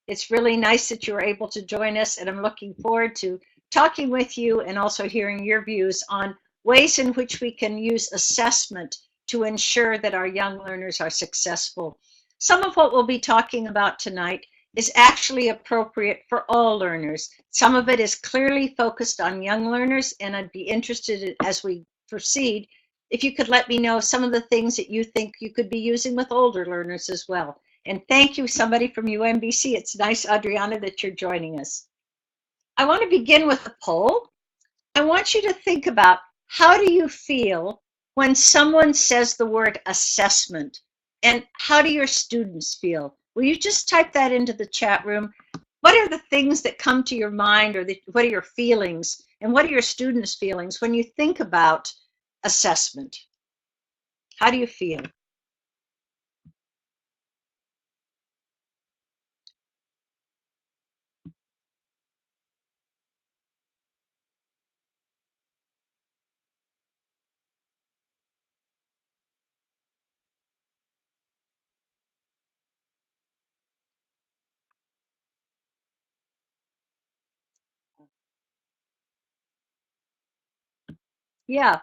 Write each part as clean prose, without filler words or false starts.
It's really nice that you were able to join us, and I'm looking forward to talking with you and also hearing your views on ways in which we can use assessment to ensure that our young learners are successful. Some of what we'll be talking about tonight is actually appropriate for all learners. Some of it is clearly focused on young learners, and I'd be interested as we proceed if you could let me know some of the things that you think you could be using with older learners as well. And thank you, somebody from UMBC. It's nice, Adriana, that you're joining us. I want to begin with a poll. I want you to think about, how do you feel when someone says the word assessment? And how do your students feel? Will you just type that into the chat room? What are the things that come to your mind, or what are your feelings? And what are your students' feelings when you think about assessment? How do you feel? Yeah,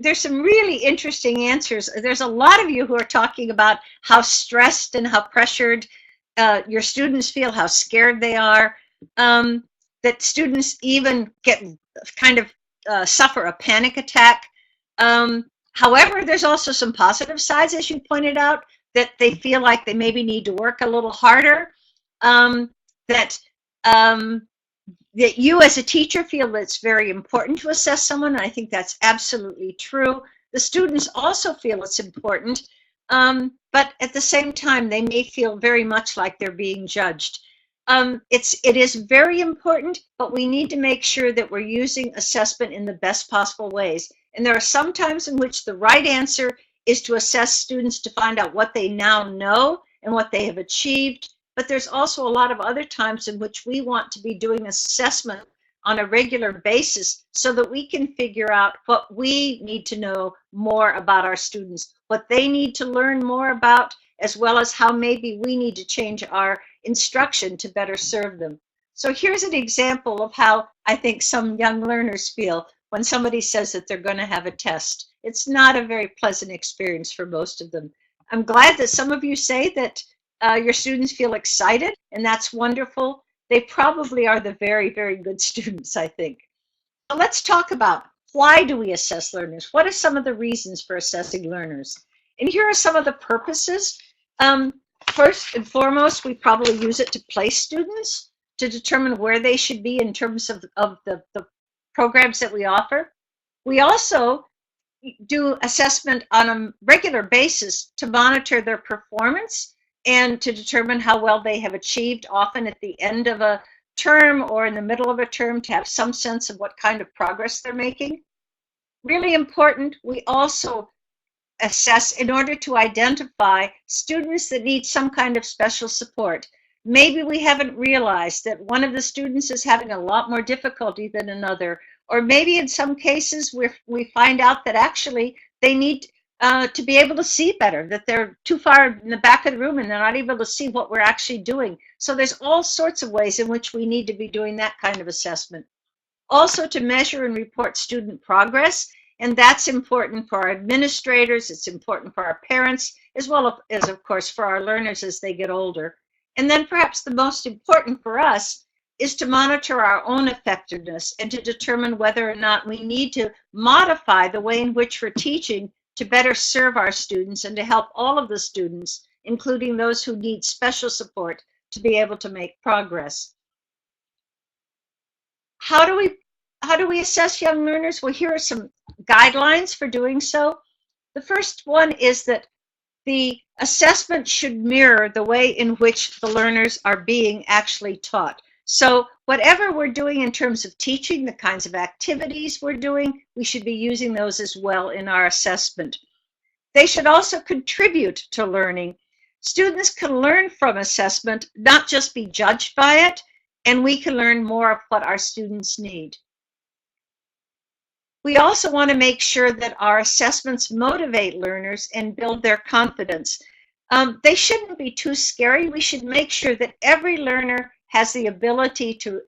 there's some really interesting answers. There's a lot of you who are talking about how stressed and how pressured your students feel, how scared they are, that students even get kind of suffer a panic attack. However, there's also some positive sides, as you pointed out, that they feel like they maybe need to work a little harder, that you as a teacher feel that it's very important to assess someone, and I think that's absolutely true. The students also feel it's important, but at the same time, they may feel very much like they're being judged. It is very important, but we need to make sure that we're using assessment in the best possible ways. And there are some times in which the right answer is to assess students to find out what they now know and what they have achieved. But there's also a lot of other times in which we want to be doing assessment on a regular basis so that we can figure out what we need to know more about our students, what they need to learn more about, as well as how maybe we need to change our instruction to better serve them. So here's an example of how I think some young learners feel when somebody says that they're going to have a test. It's not a very pleasant experience for most of them. I'm glad that some of you say that your students feel excited, and that's wonderful. They probably are the very, very good students, I think. So let's talk about, why do we assess learners? What are some of the reasons for assessing learners? And here are some of the purposes. First and foremost, we probably use it to place students, to determine where they should be in terms of the programs that we offer. We also do assessment on a regular basis to monitor their performance and to determine how well they have achieved, often at the end of a term or in the middle of a term, to have some sense of what kind of progress they're making. Really important, we also assess in order to identify students that need some kind of special support. Maybe we haven't realized that one of the students is having a lot more difficulty than another, or maybe in some cases we find out that actually they need to be able to see better, that they're too far in the back of the room and they're not able to see what we're actually doing. So there's all sorts of ways in which we need to be doing that kind of assessment. Also to measure and report student progress, and that's important for our administrators, it's important for our parents, as well as, of course, for our learners as they get older. And then perhaps the most important for us is to monitor our own effectiveness and to determine whether or not we need to modify the way in which we're teaching to better serve our students and to help all of the students, including those who need special support, to be able to make progress. How do we assess young learners? Well, here are some guidelines for doing so. The first one is that the assessment should mirror the way in which the learners are being actually taught. So whatever we're doing in terms of teaching, the kinds of activities we're doing, we should be using those as well in our assessment. They should also contribute to learning. Students can learn from assessment, not just be judged by it, and we can learn more of what our students need. We also want to make sure that our assessments motivate learners and build their confidence. They shouldn't be too scary. We should make sure that every learner has the ability to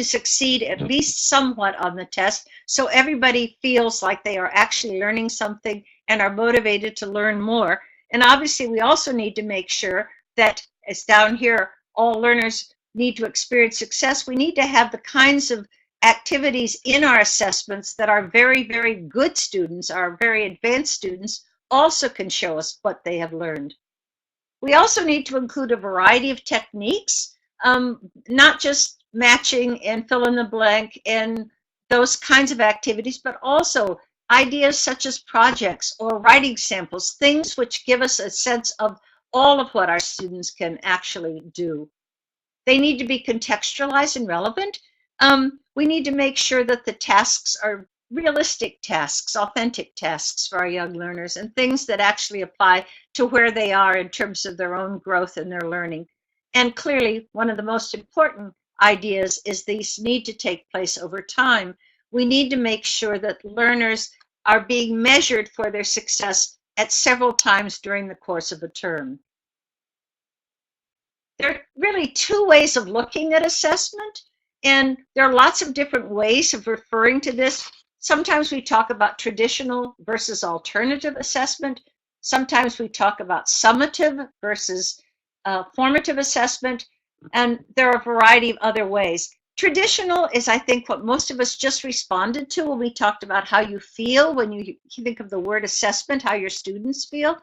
succeed at least somewhat on the test, so everybody feels like they are actually learning something and are motivated to learn more. And obviously, we also need to make sure that, as down here, all learners need to experience success. We need to have the kinds of activities in our assessments that our very, very good students, our very advanced students, also can show us what they have learned. We also need to include a variety of techniques, not just matching and fill in the blank and those kinds of activities, but also ideas such as projects or writing samples, things which give us a sense of all of what our students can actually do. They need to be contextualized and relevant. We need to make sure that the tasks are realistic tasks, authentic tasks for our young learners, and things that actually apply to where they are in terms of their own growth and their learning. And clearly, one of the most important ideas is these need to take place over time. We need to make sure that learners are being measured for their success at several times during the course of a term. There are really two ways of looking at assessment, and there are lots of different ways of referring to this. Sometimes we talk about traditional versus alternative assessment. Sometimes we talk about summative versus formative assessment, and there are a variety of other ways. Traditional is, I think, what most of us just responded to when we talked about how you feel when you think of the word assessment, how your students feel.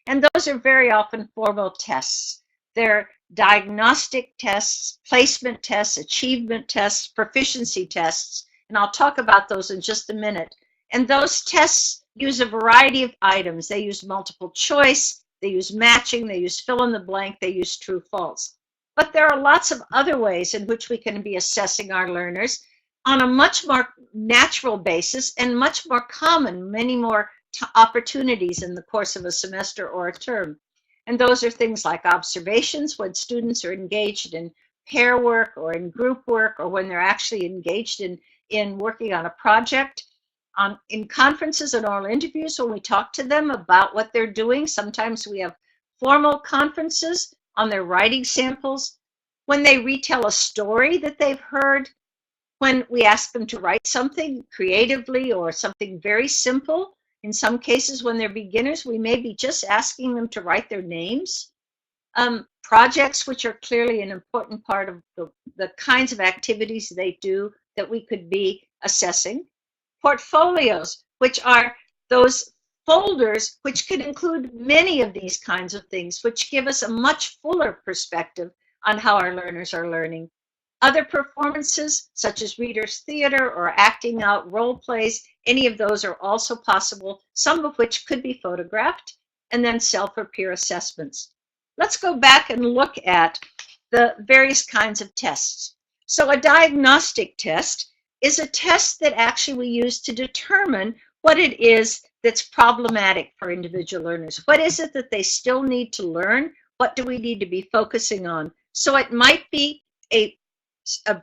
And those are very often formal tests. They're diagnostic tests, placement tests, achievement tests, proficiency tests, and I'll talk about those in just a minute. And those tests use a variety of items. They use multiple choice, they use matching, they use fill in the blank, they use true false. But there are lots of other ways in which we can be assessing our learners on a much more natural basis and much more common, many more opportunities in the course of a semester or a term. And those are things like observations when students are engaged in pair work or in group work, or when they're actually engaged in working on a project. In conferences and oral interviews, when we talk to them about what they're doing, sometimes we have formal conferences on their writing samples. When they retell a story that they've heard, when we ask them to write something creatively or something very simple. In some cases, when they're beginners, we may be just asking them to write their names. Projects, which are clearly an important part of the kinds of activities they do that we could be assessing. Portfolios, which are those folders which could include many of these kinds of things, which give us a much fuller perspective on how our learners are learning. Other performances, such as readers' theater or acting out role plays, any of those are also possible, some of which could be photographed, and then self or peer assessments. Let's go back and look at the various kinds of tests. So a diagnostic test is a test that actually we use to determine what it is that's problematic for individual learners. What is it that they still need to learn? What do we need to be focusing on? So it might be a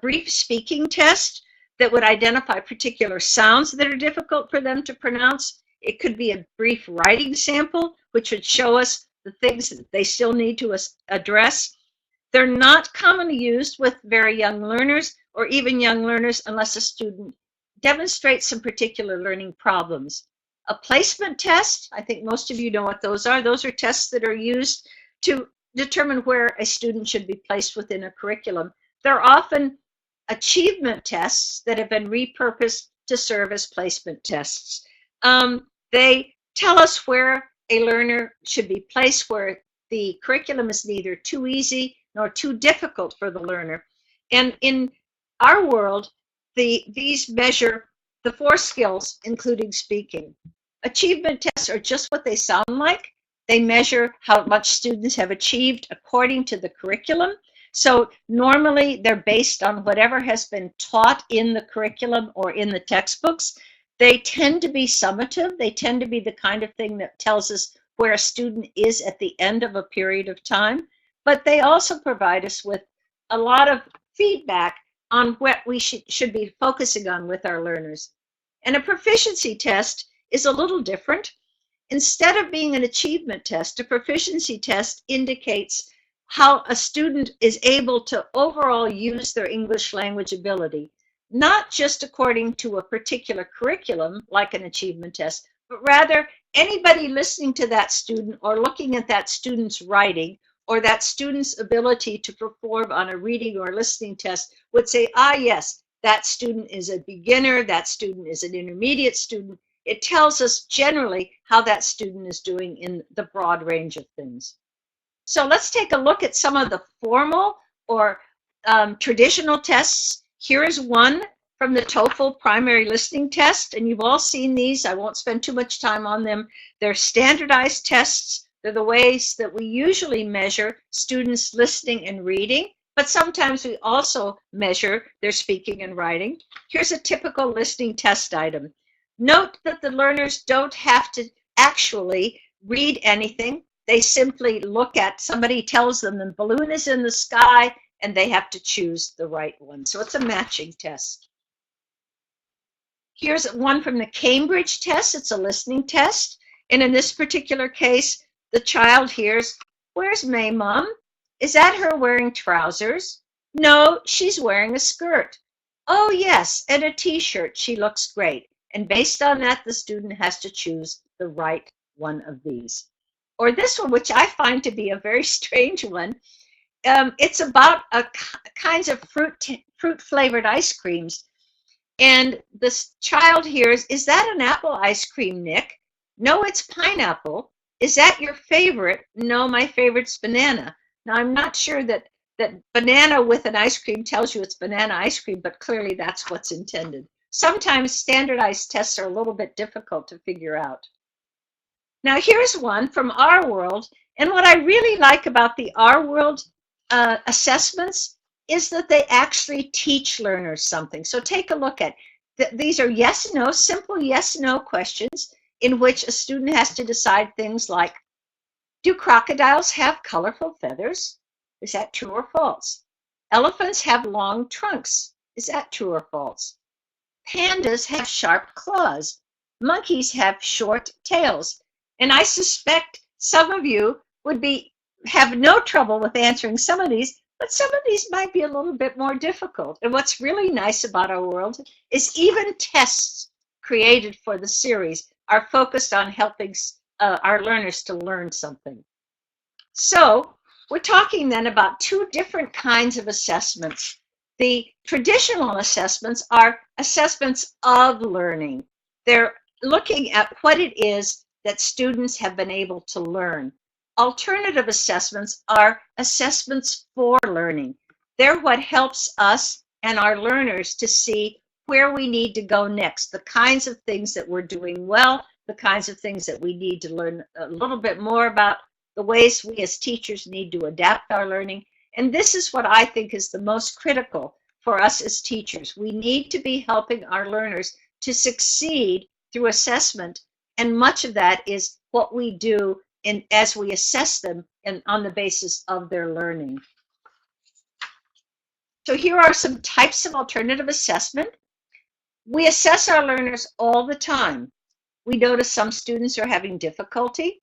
brief speaking test that would identify particular sounds that are difficult for them to pronounce. It could be a brief writing sample, which would show us the things that they still need to address. They're not commonly used with very young learners or even young learners unless a student demonstrates some particular learning problems. A placement test, I think most of you know what those are. Those are tests that are used to determine where a student should be placed within a curriculum. They're often achievement tests that have been repurposed to serve as placement tests. They tell us where a learner should be placed, where the curriculum is neither too easy nor too difficult for the learner. And in our world, these measure the 4 skills, including speaking. Achievement tests are just what they sound like. They measure how much students have achieved according to the curriculum. So normally they're based on whatever has been taught in the curriculum or in the textbooks. They tend to be summative. They tend to be the kind of thing that tells us where a student is at the end of a period of time. But they also provide us with a lot of feedback on what we should be focusing on with our learners. And a proficiency test is a little different. Instead of being an achievement test, a proficiency test indicates how a student is able to overall use their English language ability, not just according to a particular curriculum like an achievement test, but rather anybody listening to that student or looking at that student's writing or that student's ability to perform on a reading or listening test would say, ah, yes, that student is a beginner, that student is an intermediate student. It tells us generally how that student is doing in the broad range of things. So let's take a look at some of the formal or traditional tests. Here is one from the TOEFL primary listening test, and you've all seen these. I won't spend too much time on them. They're standardized tests. They're the ways that we usually measure students listening and reading, but sometimes we also measure their speaking and writing. Here's a typical listening test item. Note that the learners don't have to actually read anything. They simply look at, somebody tells them the balloon is in the sky, and they have to choose the right one. So it's a matching test. Here's one from the Cambridge test. It's a listening test. And in this particular case, the child hears, "Where's May, Mom? Is that her wearing trousers? No, she's wearing a skirt. Oh, yes, and a t-shirt. She looks great." And based on that, the student has to choose the right one of these. Or this one, which I find to be a very strange one. It's about kinds of fruit-flavored ice creams. And this child hears, "Is that an apple ice cream, Nick? No, it's pineapple. Is that your favorite? No, my favorite's banana." Now, I'm not sure that banana with an ice cream tells you it's banana ice cream, but clearly that's what's intended. Sometimes standardized tests are a little bit difficult to figure out. Now, here's one from Our World. And what I really like about the Our World assessments is that they actually teach learners something. So take a look at these are yes, no, simple yes, no questions in which a student has to decide things like, do crocodiles have colorful feathers? Is that true or false? Elephants have long trunks. Is that true or false? Pandas have sharp claws. Monkeys have short tails. And I suspect some of you would have no trouble with answering some of these, but some of these might be a little bit more difficult. And what's really nice about Our World is even tests created for the series are focused on helping our learners to learn something. So we're talking then about two different kinds of assessments. The traditional assessments are assessments of learning. They're looking at what it is that students have been able to learn. Alternative assessments are assessments for learning. They're what helps us and our learners to see where we need to go next, the kinds of things that we're doing well, the kinds of things that we need to learn a little bit more about, the ways we as teachers need to adapt our learning. And this is what I think is the most critical for us as teachers. We need to be helping our learners to succeed through assessment, and much of that is what we do as we assess them and on the basis of their learning. So here are some types of alternative assessment. We assess our learners all the time. We notice some students are having difficulty.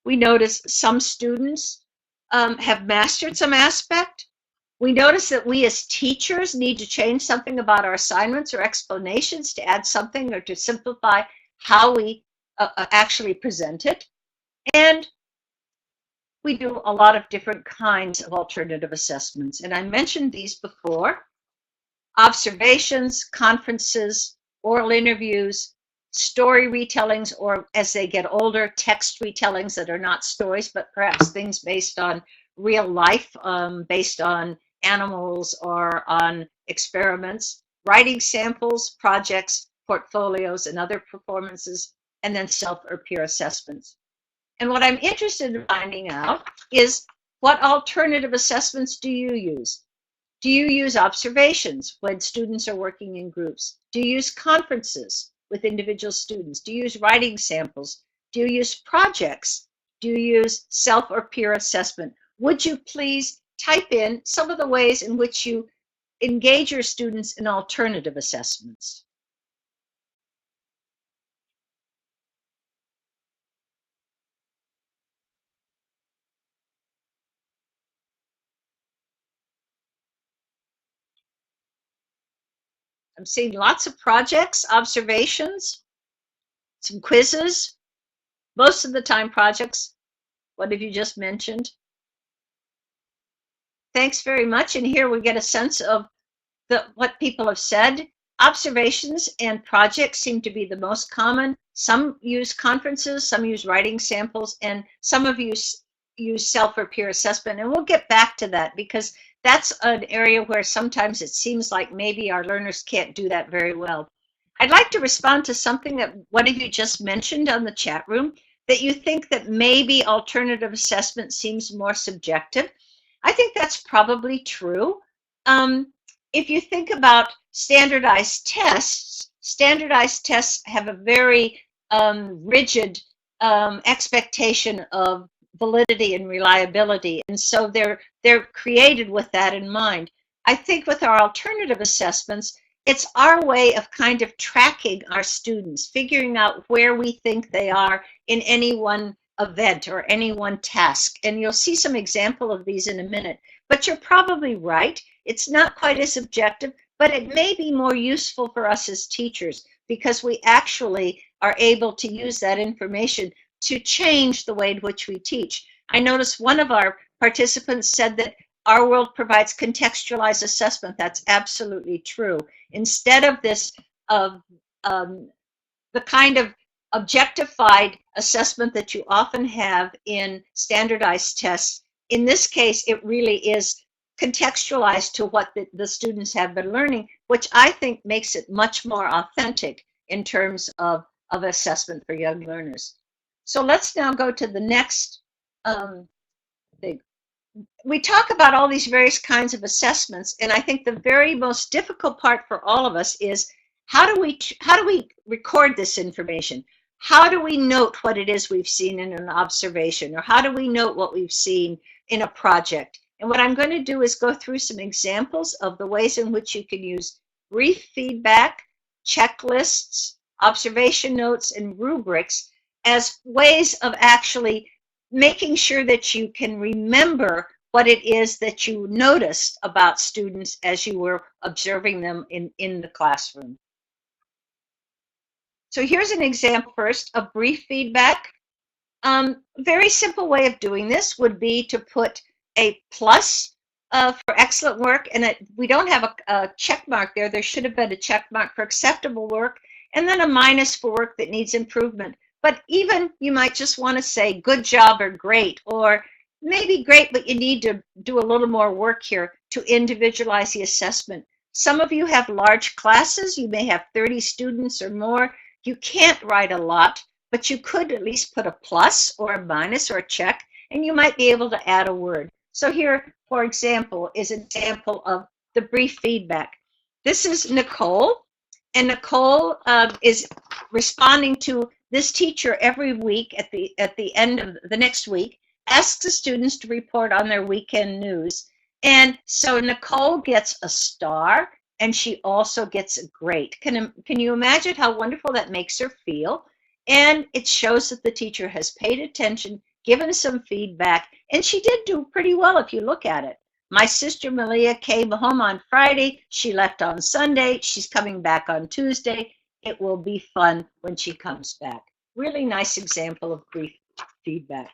We notice some students have mastered some aspect. We notice that we as teachers need to change something about our assignments or explanations to add something or to simplify how we actually present it. And we do a lot of different kinds of alternative assessments. And I mentioned these before: observations, conferences, oral interviews, story retellings, or as they get older, text retellings that are not stories, but perhaps things based on real life, based on animals or on experiments, writing samples, projects, portfolios, and other performances, and then self or peer assessments. And what I'm interested in finding out is, what alternative assessments do you use? Do you use observations when students are working in groups? Do you use conferences with individual students? Do you use writing samples? Do you use projects? Do you use self or peer assessment? Would you please type in some of the ways in which you engage your students in alternative assessments? I'm seeing lots of projects, observations, some quizzes, most of the time projects. What have you just mentioned? Thanks very much. And here we get a sense of what people have said. Observations and projects seem to be the most common. Some use conferences, some use writing samples, and some of you use self or peer assessment. And we'll get back to that because that's an area where sometimes it seems like maybe our learners can't do that very well. I'd like to respond to something that one of you just mentioned on the chat room, that you think that maybe alternative assessment seems more subjective. I think that's probably true. If you think about standardized tests have a very rigid expectation of validity and reliability, and so they're created with that in mind. I think with our alternative assessments, it's our way of kind of tracking our students, figuring out where we think they are in any one event or any one task. And you'll see some example of these in a minute. But you're probably right. It's not quite as objective, but it may be more useful for us as teachers because we actually are able to use that information to change the way in which we teach. I noticed one of our participants said that our world provides contextualized assessment. That's absolutely true. Instead of this, the kind of objectified assessment that you often have in standardized tests, in this case, it really is contextualized to what the students have been learning, which I think makes it much more authentic in terms of assessment for young learners. So let's now go to the next thing. We talk about all these various kinds of assessments, and I think the very most difficult part for all of us is how do we record this information? How do we note what it is we've seen in an observation, or how do we note what we've seen in a project? And what I'm going to do is go through some examples of the ways in which you can use brief feedback, checklists, observation notes, and rubrics as ways of actually making sure that you can remember what it is that you noticed about students as you were observing them in the classroom. So here's an example first of brief feedback. Very simple way of doing this would be to put a plus for excellent work, and we don't have a check mark there. There should have been a check mark for acceptable work, and then a minus for work that needs improvement. But even you might just want to say good job or great, or maybe great, but you need to do a little more work here to individualize the assessment. Some of you have large classes. You may have 30 students or more. You can't write a lot, but you could at least put a plus or a minus or a check, and you might be able to add a word. So here, for example, is an example of the brief feedback. This is Nicole, and Nicole is responding to this teacher every week at the end of the next week, asks the students to report on their weekend news. And so Nicole gets a star, and she also gets a grade. Can you imagine how wonderful that makes her feel? And it shows that the teacher has paid attention, given some feedback, and she did do pretty well if you look at it. My sister Malia came home on Friday. She left on Sunday. She's coming back on Tuesday. It will be fun when she comes back. Really nice example of brief feedback.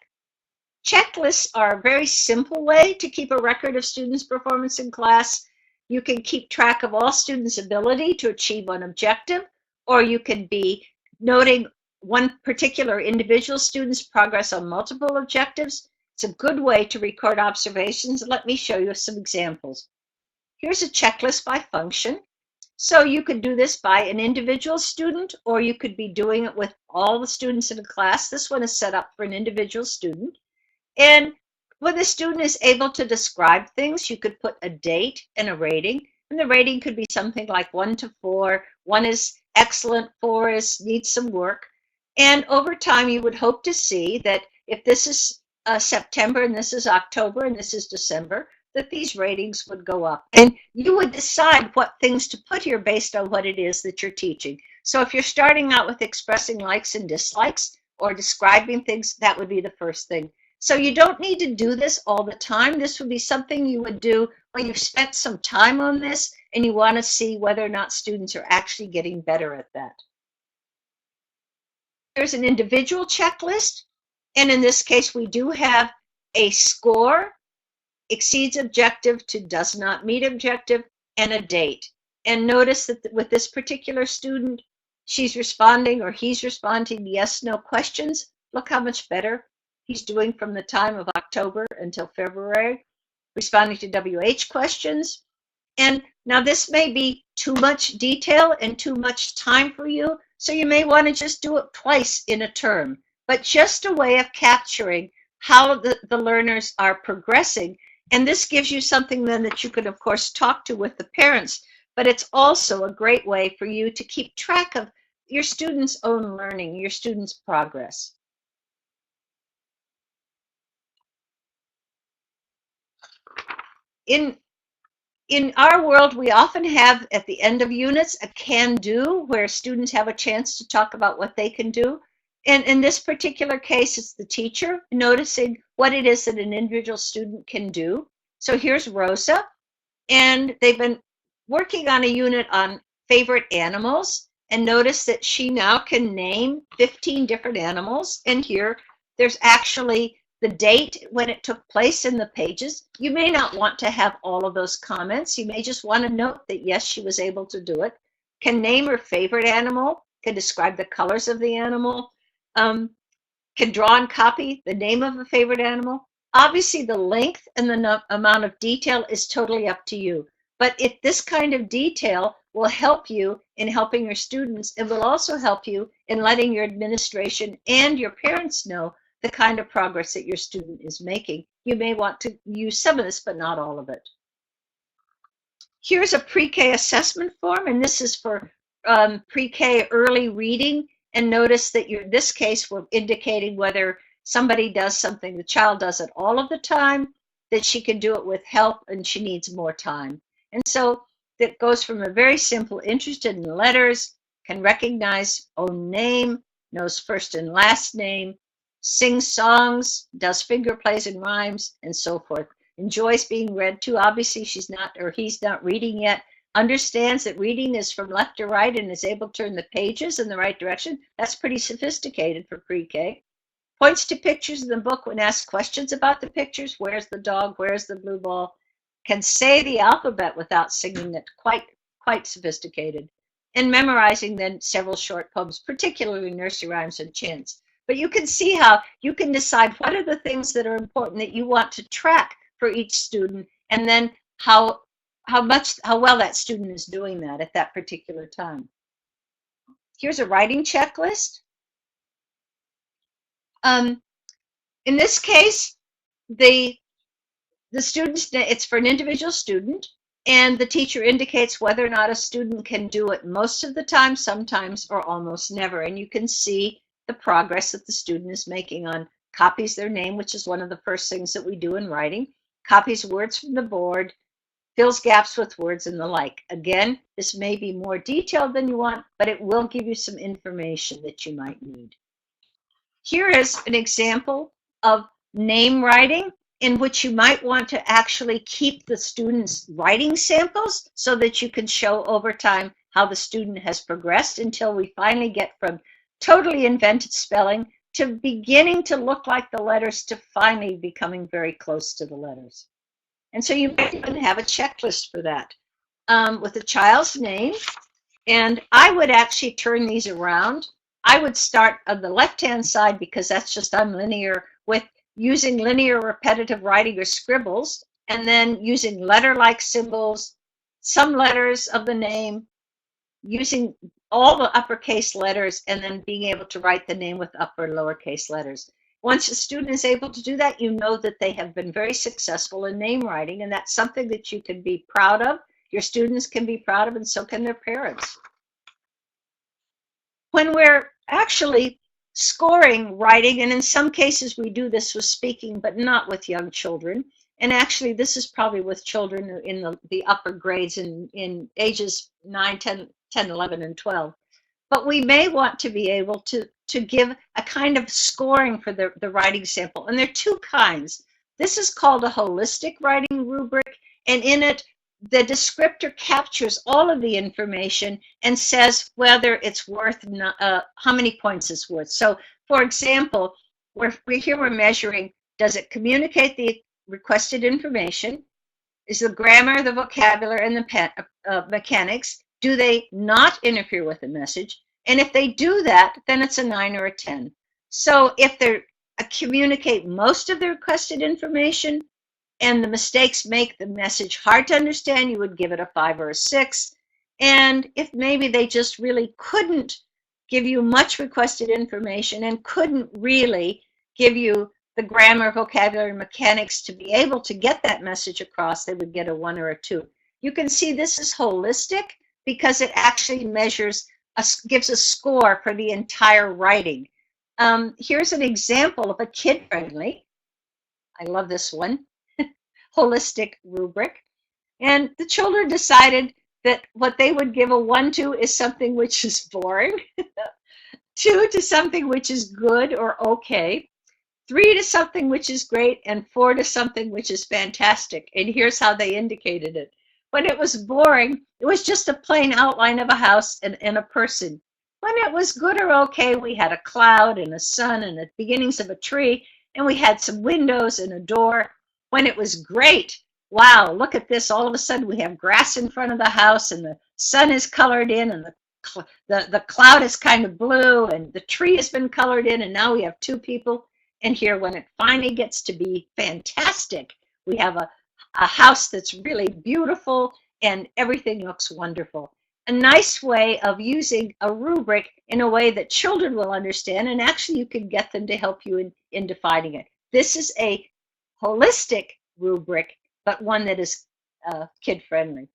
Checklists are a very simple way to keep a record of students' performance in class. You can keep track of all students' ability to achieve one objective, or you can be noting one particular individual student's progress on multiple objectives. It's a good way to record observations. Let me show you some examples. Here's a checklist by function. So you could do this by an individual student, or you could be doing it with all the students in a class. This one is set up for an individual student. And when the student is able to describe things, you could put a date and a rating. And the rating could be something like 1 to 4. 1 is excellent, 4 is needs some work. And over time, you would hope to see that if this is September and this is October and this is December, that these ratings would go up. And you would decide what things to put here based on what it is that you're teaching. So if you're starting out with expressing likes and dislikes or describing things, that would be the first thing. So you don't need to do this all the time. This would be something you would do when you've spent some time on this and you want to see whether or not students are actually getting better at that. There's an individual checklist, and in this case, we do have a score, exceeds objective to does not meet objective, and a date. And notice that with this particular student, she's responding or he's responding yes, no questions. Look how much better he's doing from the time of October until February, responding to WH questions. And now this may be too much detail and too much time for you, so you may want to just do it twice in a term, but just a way of capturing how the learners are progressing. And this gives you something then that you can, of course, talk to with the parents, but it's also a great way for you to keep track of your students' own learning, your students' progress. In our world, we often have at the end of units a can-do where students have a chance to talk about what they can do. And in this particular case, it's the teacher noticing what it is that an individual student can do. So here's Rosa, and they've been working on a unit on favorite animals, and notice that she now can name 15 different animals. And here, there's actually the date when it took place in the pages. You may not want to have all of those comments. You may just want to note that, yes, she was able to do it. Can name her favorite animal, can describe the colors of the animal, can draw and copy the name of a favorite animal. Obviously, the length and the amount of detail is totally up to you. But this kind of detail will help you in helping your students. It will also help you in letting your administration and your parents know the kind of progress that your student is making. You may want to use some of this, but not all of it. Here's a pre-K assessment form, and this is for pre-K early reading. And notice that in this case, we're indicating whether somebody does something, the child does it all of the time, that she can do it with help, and she needs more time. And so that goes from a very simple, interested in letters, can recognize own name, knows first and last name, sings songs, does finger plays and rhymes, and so forth. Enjoys being read to. Obviously, she's not, or he's not reading yet. Understands that reading is from left to right and is able to turn the pages in the right direction. That's pretty sophisticated for pre-K. Points to pictures in the book when asked questions about the pictures. Where's the dog? Where's the blue ball? Can say the alphabet without singing it. Quite sophisticated. And memorizing then several short poems, particularly nursery rhymes and chants. But you can see how you can decide what are the things that are important that you want to track for each student, and then how well that student is doing that at that particular time. Here's a writing checklist. In this case, the students, it's for an individual student, and the teacher indicates whether or not a student can do it most of the time, sometimes, or almost never. And you can see the progress that the student is making on copies their name, which is one of the first things that we do in writing, copies words from the board, fills gaps with words, and the like. Again, this may be more detailed than you want, but it will give you some information that you might need. Here is an example of name writing in which you might want to actually keep the students' writing samples so that you can show over time how the student has progressed until we finally get from totally invented spelling to beginning to look like the letters to finally becoming very close to the letters. And so you might even have a checklist for that with a child's name. And I would actually turn these around. I would start on the left-hand side because that's just unlinear, with using linear repetitive writing or scribbles, and then using letter-like symbols, some letters of the name, using all the uppercase letters, and then being able to write the name with upper and lowercase letters. Once a student is able to do that, you know that they have been very successful in name writing, and that's something that you can be proud of, your students can be proud of, and so can their parents. When we're actually scoring writing, and in some cases we do this with speaking, but not with young children, and actually this is probably with children in the upper grades in ages 9, 10, 11, and 12. But we may want to be able to give a kind of scoring for the writing sample. And there are two kinds. This is called a holistic writing rubric, and in it, the descriptor captures all of the information and says whether it's worth, how many points it's worth. So, for example, we're measuring, does it communicate the requested information? Is the grammar, the vocabulary, and the mechanics, do they not interfere with the message? And if they do that, then it's a 9 or a 10. So if they communicate most of the requested information and the mistakes make the message hard to understand, you would give it a 5 or a 6. And if maybe they just really couldn't give you much requested information and couldn't really give you the grammar, vocabulary, mechanics to be able to get that message across, they would get a 1 or a 2. You can see this is holistic because it actually measures, gives a score for the entire writing. Here's an example of a kid-friendly, I love this one, holistic rubric. And the children decided that what they would give a 1 to is something which is boring, 2 to something which is good or okay, 3 to something which is great, and 4 to something which is fantastic. And here's how they indicated it. When it was boring, it was just a plain outline of a house and a person. When it was good or okay, we had a cloud and a sun and the beginnings of a tree, and we had some windows and a door. When it was great, wow, look at this. All of a sudden, we have grass in front of the house, and the sun is colored in, and the cloud is kind of blue, and the tree has been colored in, and now we have 2 people. And here, when it finally gets to be fantastic, we have a house that's really beautiful and everything looks wonderful. A nice way of using a rubric in a way that children will understand, and actually you can get them to help you in defining it. This is a holistic rubric, but one that is kid-friendly.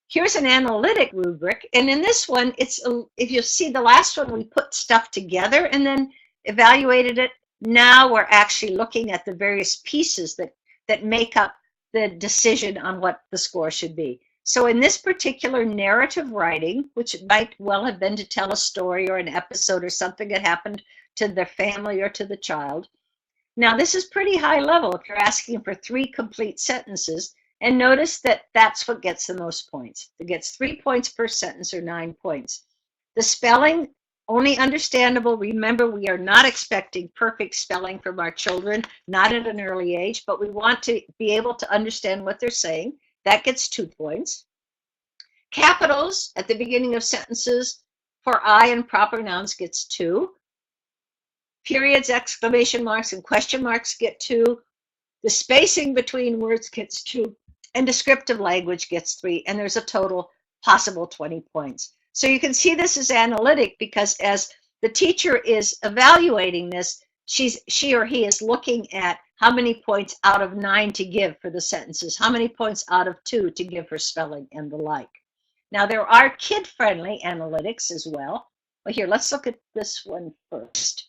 Here's an analytic rubric, and in this one, if you see the last one, we put stuff together and then evaluated it. Now we're actually looking at the various pieces that make up the decision on what the score should be. So in this particular narrative writing, which might well have been to tell a story or an episode or something that happened to their family or to the child. Now this is pretty high level if you're asking for 3 complete sentences, and notice that that's what gets the most points. It gets 3 points per sentence or 9 points. The spelling, only understandable. Remember, we are not expecting perfect spelling from our children, not at an early age, but we want to be able to understand what they're saying. That gets 2 points. Capitals at the beginning of sentences for I and proper nouns gets 2. Periods, exclamation marks, and question marks get 2. The spacing between words gets 2. And descriptive language gets 3. And there's a total possible 20 points. So you can see this is analytic because as the teacher is evaluating this, she or he is looking at how many points out of 9 to give for the sentences, how many points out of 2 to give for spelling and the like. Now there are kid-friendly analytics as well. But here, let's look at this one first.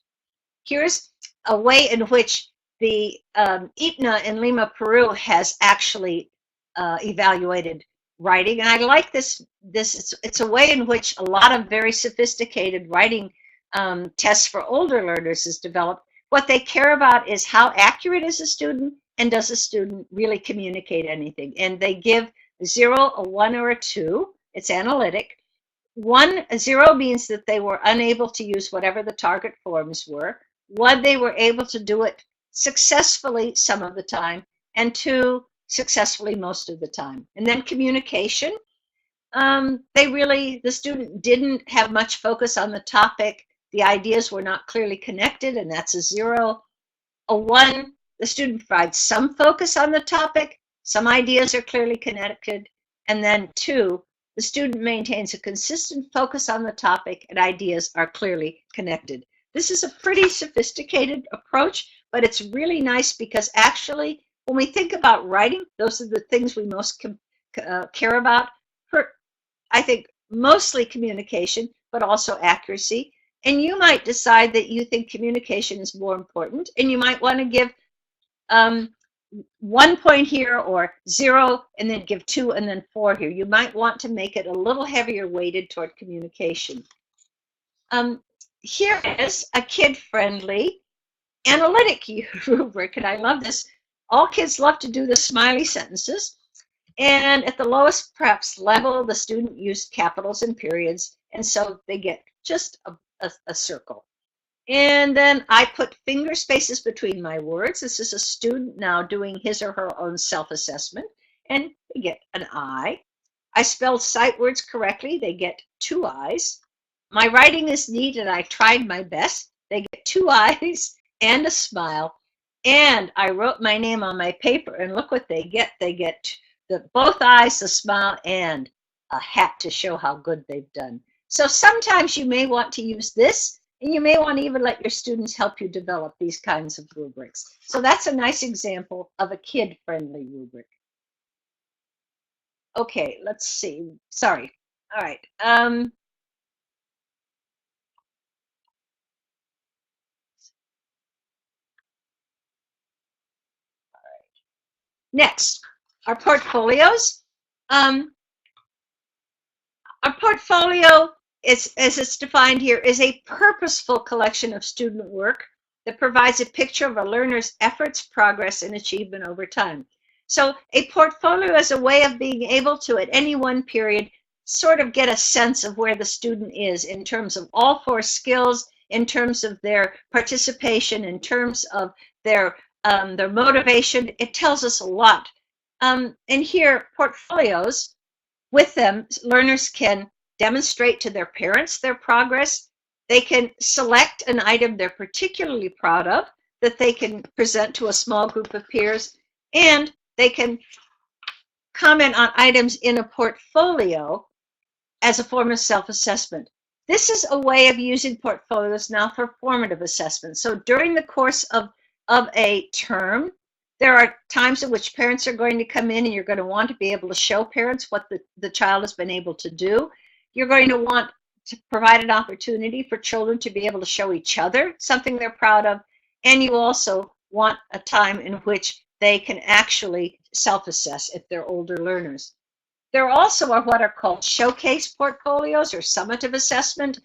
Here's a way in which the IPNA in Lima, Peru has actually evaluated writing, and I like this. It's a way in which a lot of very sophisticated writing tests for older learners is developed. What they care about is how accurate is a student, and does a student really communicate anything? And they give 0, a 1, or a 2. It's analytic. 0 means that they were unable to use whatever the target forms were. 1, they were able to do it successfully some of the time, and 2, successfully most of the time. And then communication, the student didn't have much focus on the topic. The ideas were not clearly connected, and that's a 0. A 1, the student provides some focus on the topic, some ideas are clearly connected, and then 2, the student maintains a consistent focus on the topic and ideas are clearly connected. This is a pretty sophisticated approach, but it's really nice because actually, when we think about writing, those are the things we most care about. I think mostly communication, but also accuracy. And you might decide that you think communication is more important, and you might want to give 1 point here, or 0, and then give 2 and then 4 here. You might want to make it a little heavier weighted toward communication. Here is a kid-friendly analytic rubric, and I love this. All kids love to do the smiley sentences. And at the lowest perhaps level, the student used capitals and periods, and so they get just a circle. And then I put finger spaces between my words. This is a student now doing his or her own self-assessment, and they get an I. I spelled sight words correctly. They get 2 I's. My writing is neat, and I tried my best. They get 2 I's and a smile. And I wrote my name on my paper, and look what they get. They get both eyes, the smile, and a hat to show how good they've done. So sometimes you may want to use this, and you may want to even let your students help you develop these kinds of rubrics. So that's a nice example of a kid-friendly rubric. Okay, let's see. Sorry. All right. Next, our portfolios. Our portfolio, is, as it's defined here, is a purposeful collection of student work that provides a picture of a learner's efforts, progress, and achievement over time. So a portfolio is a way of being able to, at any one period, sort of get a sense of where the student is in terms of all 4 skills, in terms of their participation, in terms of their motivation. It tells us a lot. And here, portfolios, with them, learners can demonstrate to their parents their progress. They can select an item they're particularly proud of that they can present to a small group of peers, and they can comment on items in a portfolio as a form of self-assessment. This is a way of using portfolios now for formative assessment. So during the course of a term, there are times in which parents are going to come in, and you're going to want to be able to show parents what the child has been able to do. You're going to want to provide an opportunity for children to be able to show each other something they're proud of. And you also want a time in which they can actually self-assess if they're older learners. There also are what are called showcase portfolios or summative assessment.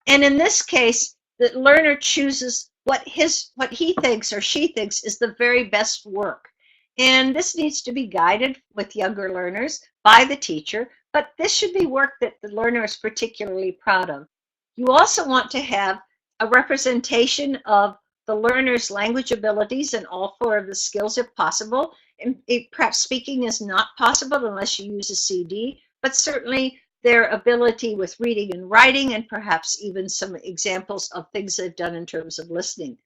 And in this case, the learner chooses what he thinks or she thinks is the very best work. And this needs to be guided with younger learners by the teacher, but this should be work that the learner is particularly proud of. You also want to have a representation of the learner's language abilities in all 4 of the skills if possible. And perhaps speaking is not possible unless you use a CD, but certainly their ability with reading and writing, and perhaps even some examples of things they've done in terms of listening.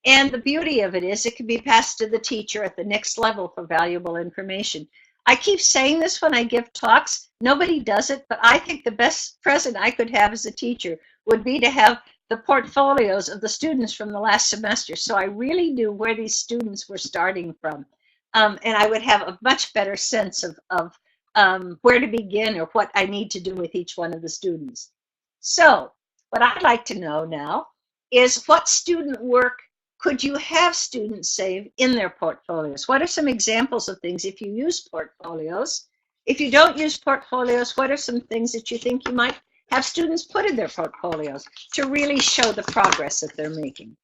And the beauty of it is it can be passed to the teacher at the next level for valuable information. I keep saying this when I give talks. Nobody does it, but I think the best present I could have as a teacher would be to have the portfolios of the students from the last semester. So I really knew where these students were starting from. And I would have a much better sense of where to begin or what I need to do with each one of the students. So what I'd like to know now is what student work could you have students save in their portfolios? What are some examples of things if you use portfolios? If you don't use portfolios, what are some things that you think you might have students put in their portfolios to really show the progress that they're making?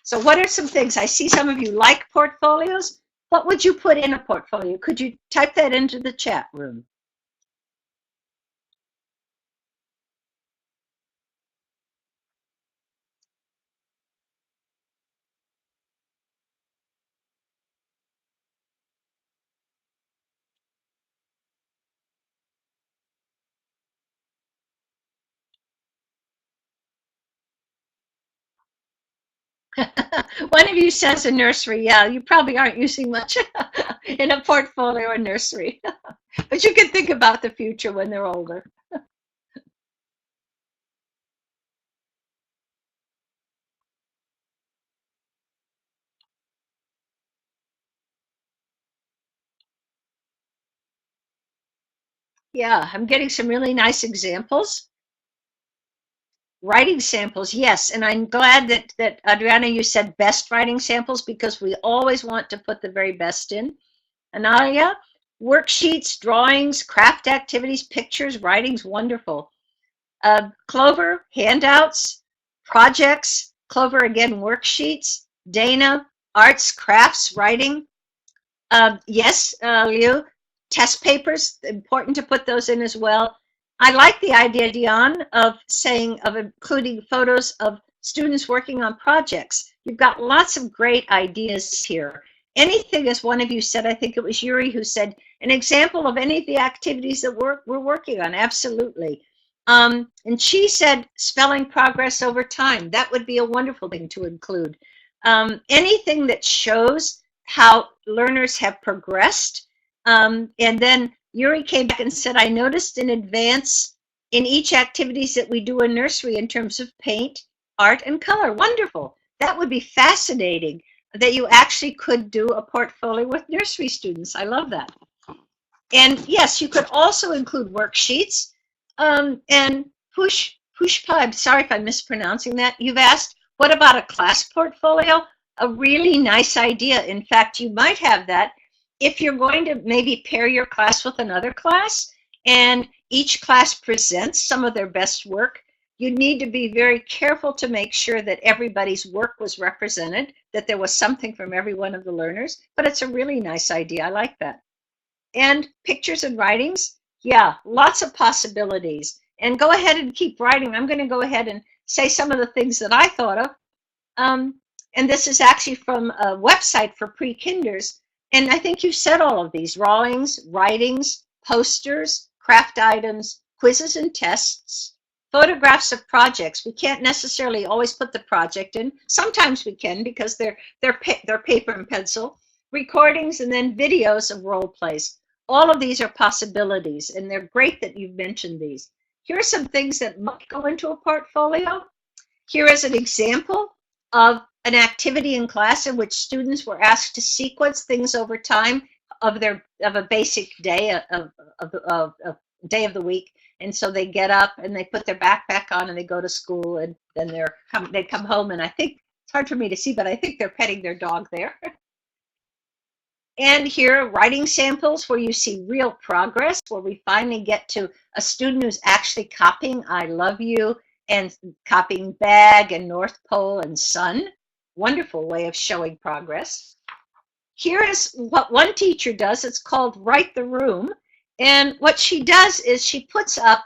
So what are some things? I see some of you like portfolios. What would you put in a portfolio? Could you type that into the chat room? One of you says a nursery. Yeah, you probably aren't using much in a portfolio or nursery. But you can think about the future when they're older. Yeah, I'm getting some really nice examples. Writing samples, yes, and I'm glad that Adriana, you said best writing samples, because we always want to put the very best in. Analia, worksheets, drawings, craft activities, pictures, writing's wonderful. Clover, handouts, projects. Clover, again, worksheets. Dana, arts, crafts, writing. Yes, Liu, test papers, important to put those in as well. I like the idea, Dion, of including photos of students working on projects. You've got lots of great ideas here. Anything, as one of you said, I think it was Yuri who said, an example of any of the activities that we're working on, absolutely. And she said spelling progress over time. That would be a wonderful thing to include. Anything that shows how learners have progressed. And then Yuri came back and said, I noticed in advance in each activities that we do in nursery in terms of paint, art, and color. Wonderful. That would be fascinating that you actually could do a portfolio with nursery students. I love that. And yes, you could also include worksheets. And Pushpa, sorry if I'm mispronouncing that. You've asked, what about a class portfolio? A really nice idea. In fact, you might have that if you're going to maybe pair your class with another class and each class presents some of their best work. You need to be very careful to make sure that everybody's work was represented, that there was something from every one of the learners, but it's a really nice idea. I like that. And pictures and writings, yeah, lots of possibilities. And go ahead and keep writing. I'm going to go ahead and say some of the things that I thought of. And this is actually from a website for pre-kinders. And I think you said all of these: drawings, writings, posters, craft items, quizzes and tests, photographs of projects. We can't necessarily always put the project in. Sometimes we can because they're paper and pencil. Recordings, and then videos of role plays. All of these are possibilities, and they're great that you've mentioned these. Here are some things that might go into a portfolio. Here is an example of an activity in class in which students were asked to sequence things over time of a basic day of day of the week. And so they get up and they put their backpack on and they go to school, and then they come home, and I think it's hard for me to see, but I think they're petting their dog there. And here, writing samples where you see real progress, where we finally get to a student who's actually copying I love you and copying bag and North Pole and sun. Wonderful way of showing progress. Here is what one teacher does. It's called Write the Room. And what she does is she puts up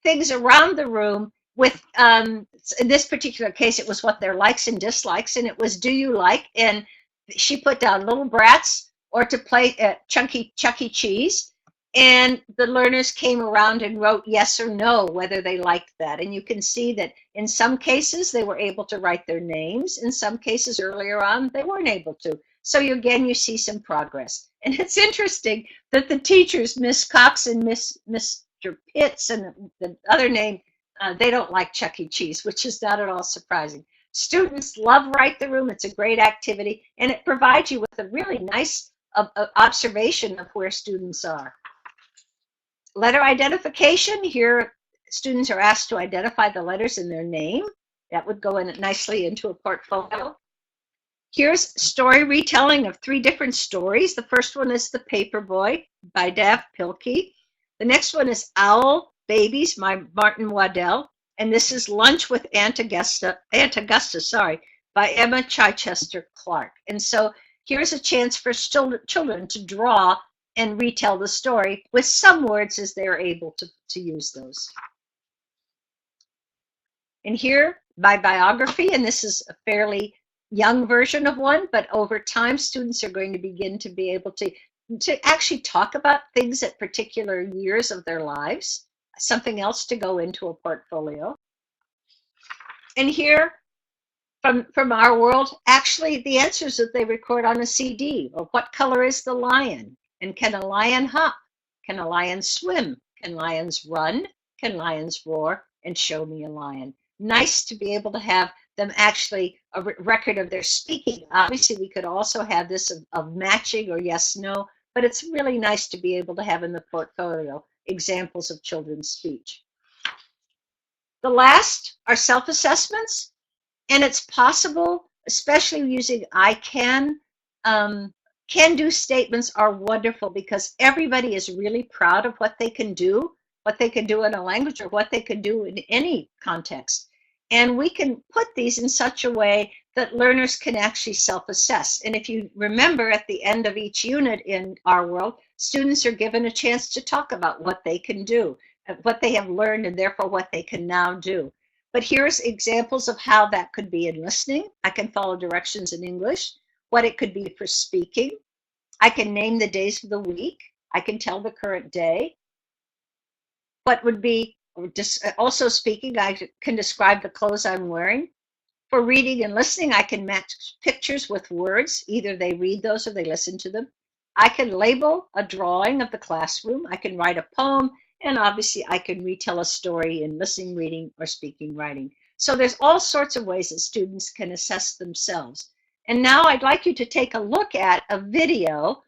things around the room with, in this particular case, it was what their likes and dislikes, and it was do you like? And she put down little brats, or to play at Chuck E. Cheese. And the learners came around and wrote yes or no, whether they liked that. And you can see that in some cases, they were able to write their names. In some cases earlier on, they weren't able to. So again, you see some progress. And it's interesting that the teachers, Miss Cox and Mr. Pitts and the other name, they don't like Chuck E. Cheese, which is not at all surprising. Students love Write the Room. It's a great activity, and it provides you with a really nice observation of where students are. Letter identification. Here, students are asked to identify the letters in their name. That would go in nicely into a portfolio. Here's story retelling of 3 different stories. The first one is The Paperboy by Dav Pilkey. The next one is Owl Babies by Martin Waddell. And this is Lunch with Aunt Augusta, by Emma Chichester Clark. And so here's a chance for children to draw and retell the story with some words as they're able to use those. And here, my biography, and this is a fairly young version of one, but over time, students are going to begin to be able to actually talk about things at particular years of their lives, something else to go into a portfolio. And here, from our world, actually the answers that they record on a CD, or what color is the lion? And can a lion hop? Can a lion swim? Can lions run? Can lions roar? And show me a lion. Nice to be able to have them actually a record of their speaking. Obviously, we could also have this of matching or yes, no, but it's really nice to be able to have in the portfolio examples of children's speech. The last are self-assessments, and it's possible, especially using I can-do statements are wonderful because everybody is really proud of what they can do in a language or what they can do in any context. And we can put these in such a way that learners can actually self-assess. And if you remember, at the end of each unit in our world, students are given a chance to talk about what they can do, what they have learned, and therefore what they can now do. But here's examples of how that could be in listening. I can follow directions in English, what it could be for speaking. I can name the days of the week. I can tell the current day. What would be also speaking, I can describe the clothes I'm wearing. For reading and listening, I can match pictures with words. Either they read those or they listen to them. I can label a drawing of the classroom. I can write a poem, and obviously I can retell a story in listening, reading, or speaking, writing. So there's all sorts of ways that students can assess themselves. And now I'd like you to take a look at a video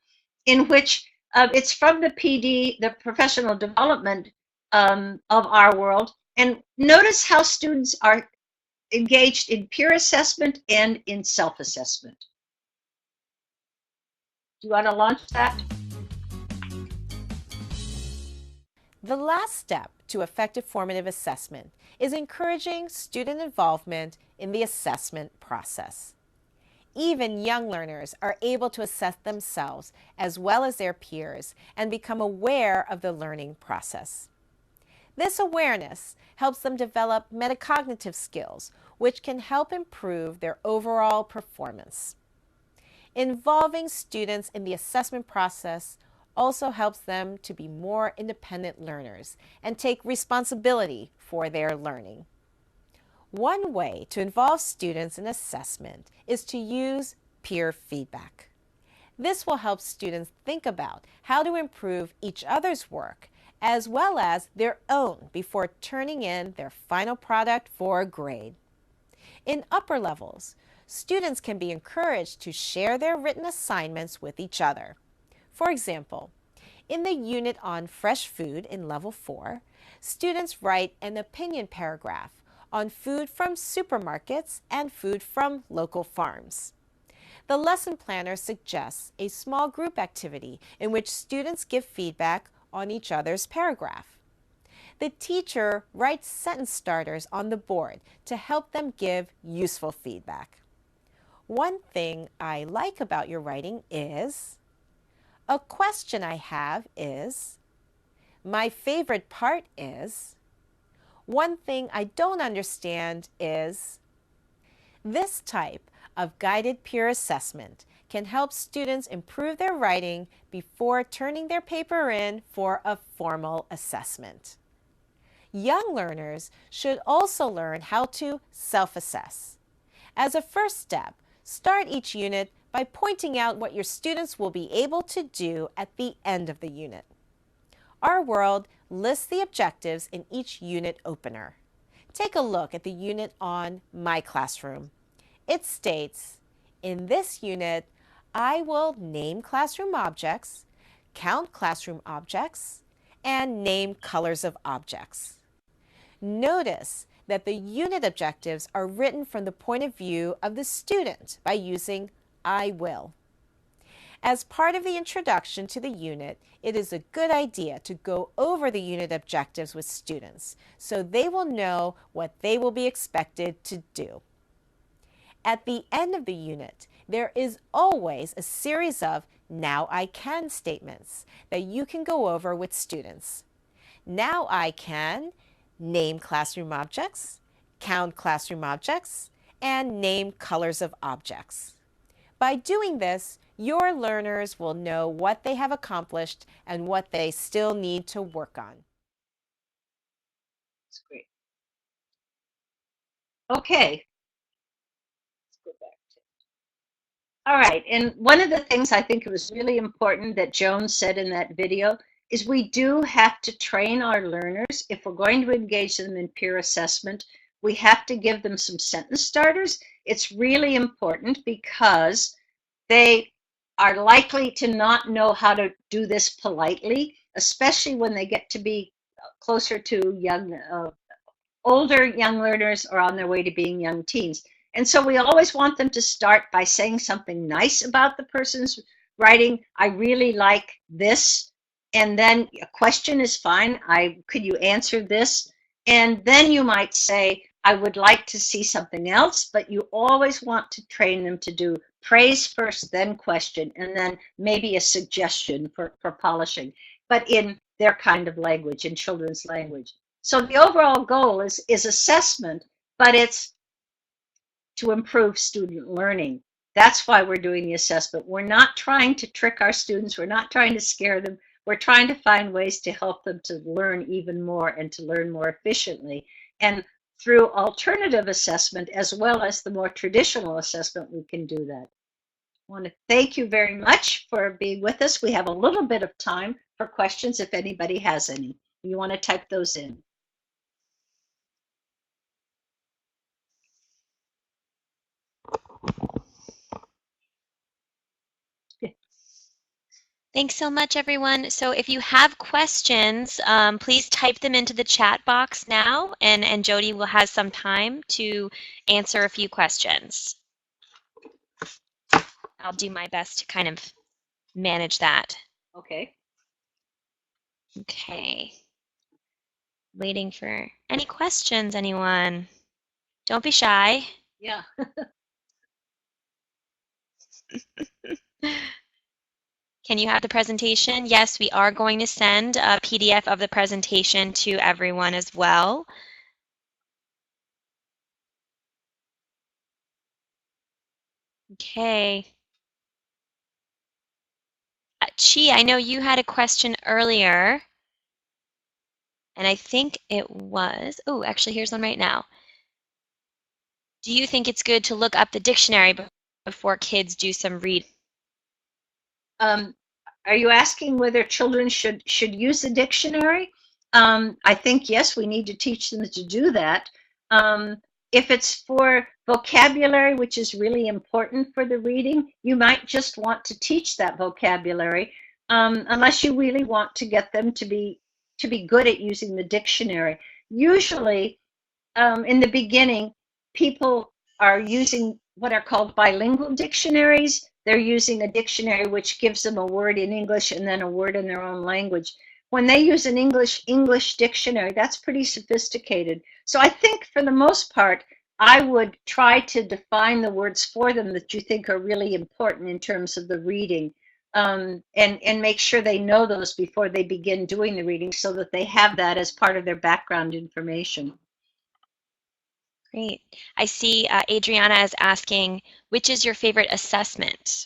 in which it's from the PD, the professional development of our world. And notice how students are engaged in peer assessment and in self-assessment. Do you want to launch that? The last step to effective formative assessment is encouraging student involvement in the assessment process. Even young learners are able to assess themselves as well as their peers and become aware of the learning process. This awareness helps them develop metacognitive skills, which can help improve their overall performance. Involving students in the assessment process also helps them to be more independent learners and take responsibility for their learning. One way to involve students in assessment is to use peer feedback. This will help students think about how to improve each other's work as well as their own before turning in their final product for a grade. In upper levels, students can be encouraged to share their written assignments with each other. For example, in the unit on fresh food in level 4, students write an opinion paragraph on food from supermarkets and food from local farms. The lesson planner suggests a small group activity in which students give feedback on each other's paragraph. The teacher writes sentence starters on the board to help them give useful feedback. One thing I like about your writing is, a question I have is, my favorite part is, one thing I don't understand is. This type of guided peer assessment can help students improve their writing before turning their paper in for a formal assessment. Young learners should also learn how to self-assess. As a first step, start each unit by pointing out what your students will be able to do at the end of the unit. Our world lists the objectives in each unit opener. Take a look at the unit on My Classroom. It states, in this unit, I will name classroom objects, count classroom objects, and name colors of objects. Notice that the unit objectives are written from the point of view of the student by using I will. As part of the introduction to the unit, it is a good idea to go over the unit objectives with students so they will know what they will be expected to do. At the end of the unit, there is always a series of Now I Can statements that you can go over with students. Now I can name classroom objects, count classroom objects, and name colors of objects. By doing this, your learners will know what they have accomplished and what they still need to work on. That's great. Okay. All right, and one of the things I think it was really important that Joan said in that video is we do have to train our learners. If we're going to engage them in peer assessment, we have to give them some sentence starters. It's really important because they are likely to not know how to do this politely, especially when they get to be closer to older young learners or on their way to being young teens. And so we always want them to start by saying something nice about the person's writing. I really like this. And then a question is fine. Could you answer this? And then you might say, I would like to see something else, but you always want to train them to do praise first, then question, and then maybe a suggestion for polishing, but in their kind of language, in children's language. So the overall goal is assessment, but it's to improve student learning. That's why we're doing the assessment. We're not trying to trick our students. We're not trying to scare them. We're trying to find ways to help them to learn even more and to learn more efficiently. And through alternative assessment, as well as the more traditional assessment, we can do that. I want to thank you very much for being with us. We have a little bit of time for questions if anybody has any. You want to type those in. Thanks so much, everyone. So if you have questions, please type them into the chat box now, and Jodi will have some time to answer a few questions. I'll do my best to kind of manage that. Okay. Okay. Waiting for any questions, anyone? Don't be shy. Yeah. Can you have the presentation? Yes, we are going to send a PDF of the presentation to everyone as well. Okay. Chi, I know you had a question earlier, and I think it was, oh, actually, here's one right now. Do you think it's good to look up the dictionary before kids do some reading? Are you asking whether children should use the dictionary? I think, yes, we need to teach them to do that. If it's for vocabulary, which is really important for the reading, you might just want to teach that vocabulary, unless you really want to get them to be good at using the dictionary. Usually, in the beginning, people are using what are called bilingual dictionaries. They're using a dictionary which gives them a word in English and then a word in their own language. When they use an English dictionary, that's pretty sophisticated. So I think for the most part, I would try to define the words for them that you think are really important in terms of the reading, and make sure they know those before they begin doing the reading so that they have that as part of their background information. Great. I see Adriana is asking, which is your favorite assessment?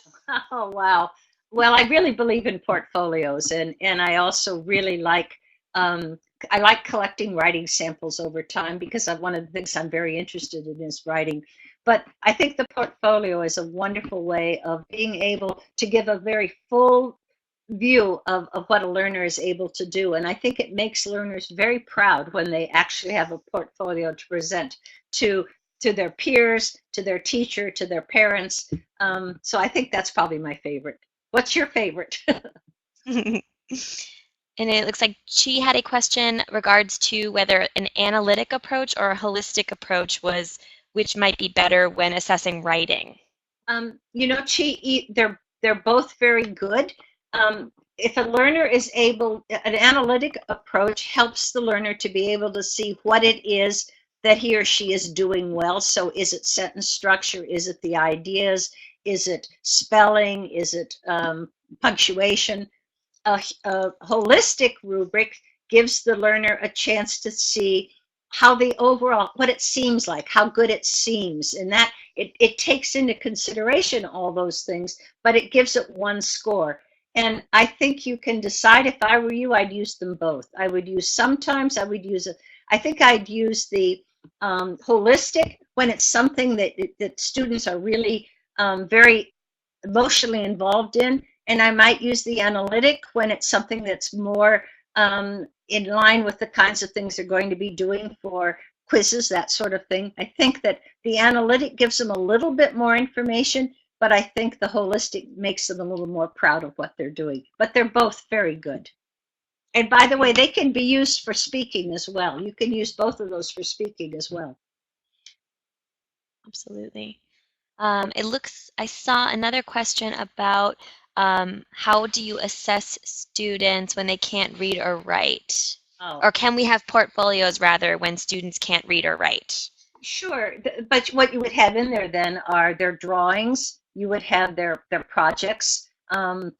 Oh, wow. Well, I really believe in portfolios, and I also really like, I like collecting writing samples over time because one of the things I'm very interested in is writing. But I think the portfolio is a wonderful way of being able to give a very full view of what a learner is able to do. And I think it makes learners very proud when they actually have a portfolio to present to their peers, to their teacher, to their parents. So I think that's probably my favorite. What's your favorite? And it looks like she had a question regards to whether an analytic approach or a holistic approach was, which might be better when assessing writing. You know, they're both very good. If a learner is able, an analytic approach helps the learner to be able to see what it is that he or she is doing well. So is it sentence structure? Is it the ideas? Is it spelling? Is it punctuation? A holistic rubric gives the learner a chance to see how the overall, what it seems like, how good it seems, and that it takes into consideration all those things, but it gives it one score. And I think you can decide, if I were you, I'd use them both. I would use, sometimes I would use I think I'd use the holistic when it's something that students are really very emotionally involved in, and I might use the analytic when it's something that's more in line with the kinds of things they're going to be doing for quizzes, that sort of thing. I think that the analytic gives them a little bit more information, but I think the holistic makes them a little more proud of what they're doing. But they're both very good. And by the way, they can be used for speaking as well. You can use both of those for speaking as well. Absolutely. It looks, I saw another question about how do you assess students when they can't read or write? Oh. Or can we have portfolios rather when students can't read or write? Sure, but what you would have in there then are their drawings. You would have their projects,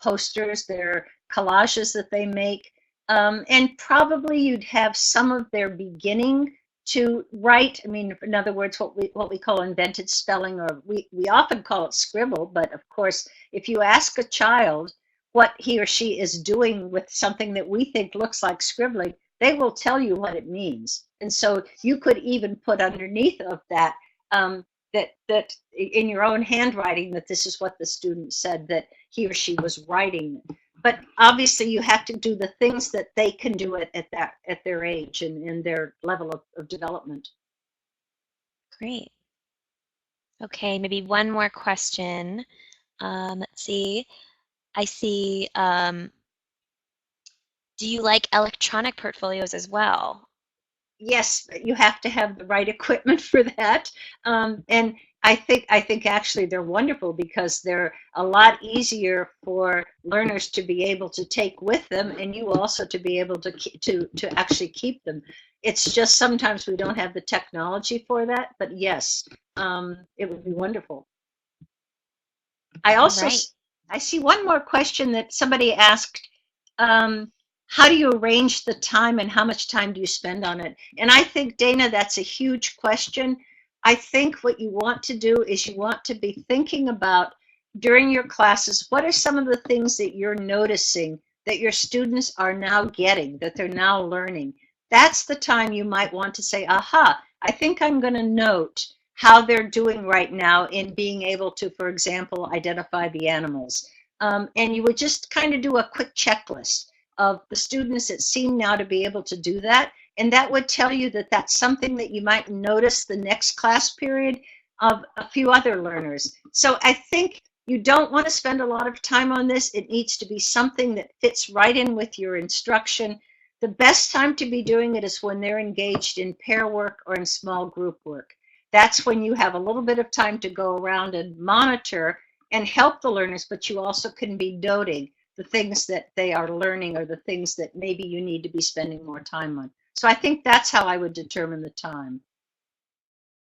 posters, their collages that they make, and probably you'd have some of their beginning to write. I mean, in other words, what we call invented spelling, or we often call it scribble. But of course, if you ask a child what he or she is doing with something that we think looks like scribbling, they will tell you what it means. And so you could even put underneath of that, that in your own handwriting, that this is what the student said that he or she was writing. But obviously you have to do the things that they can do at their age and their level of development. Great. Okay, maybe one more question. Let's see. I see, do you like electronic portfolios as well? Yes, you have to have the right equipment for that. And I think actually they're wonderful because they're a lot easier for learners to be able to take with them, and you also to be able to actually keep them. It's just sometimes we don't have the technology for that, but yes, it would be wonderful. I All also right. I see one more question that somebody asked. How do you arrange the time and how much time do you spend on it? And I think, Dana, that's a huge question. I think what you want to do is you want to be thinking about during your classes, what are some of the things that you're noticing that your students are now getting, that they're now learning? That's the time you might want to say, aha, I think I'm going to note how they're doing right now in being able to, for example, identify the animals. And you would just kind of do a quick checklist of the students that seem now to be able to do that. And that would tell you that that's something that you might notice the next class period of a few other learners. So I think you don't want to spend a lot of time on this. It needs to be something that fits right in with your instruction. The best time to be doing it is when they're engaged in pair work or in small group work. That's when you have a little bit of time to go around and monitor and help the learners, but you also can be noting the things that they are learning or the things that maybe you need to be spending more time on. So I think that's how I would determine the time.